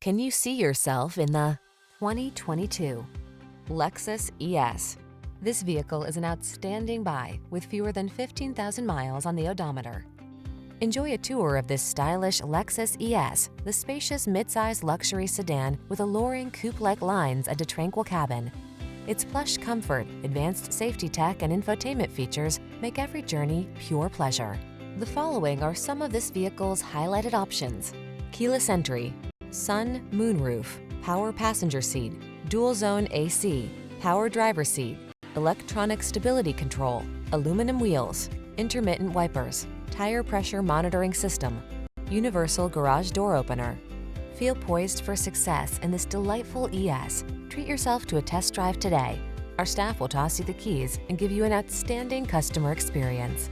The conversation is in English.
Can you see yourself in the 2022 Lexus ES? This vehicle is an outstanding buy with fewer than 15,000 miles on the odometer. Enjoy a tour of this stylish Lexus ES, the spacious midsize luxury sedan with alluring coupe-like lines and a tranquil cabin. Its plush comfort, advanced safety tech, and infotainment features make every journey pure pleasure. The following are some of this vehicle's highlighted options: keyless entry, sun, moonroof, power passenger seat, dual zone AC, power driver seat, electronic stability control, aluminum wheels, intermittent wipers, tire pressure monitoring system, universal garage door opener. Feel poised for success in this delightful ES. Treat yourself to a test drive today. Our staff will toss you the keys and give you an outstanding customer experience.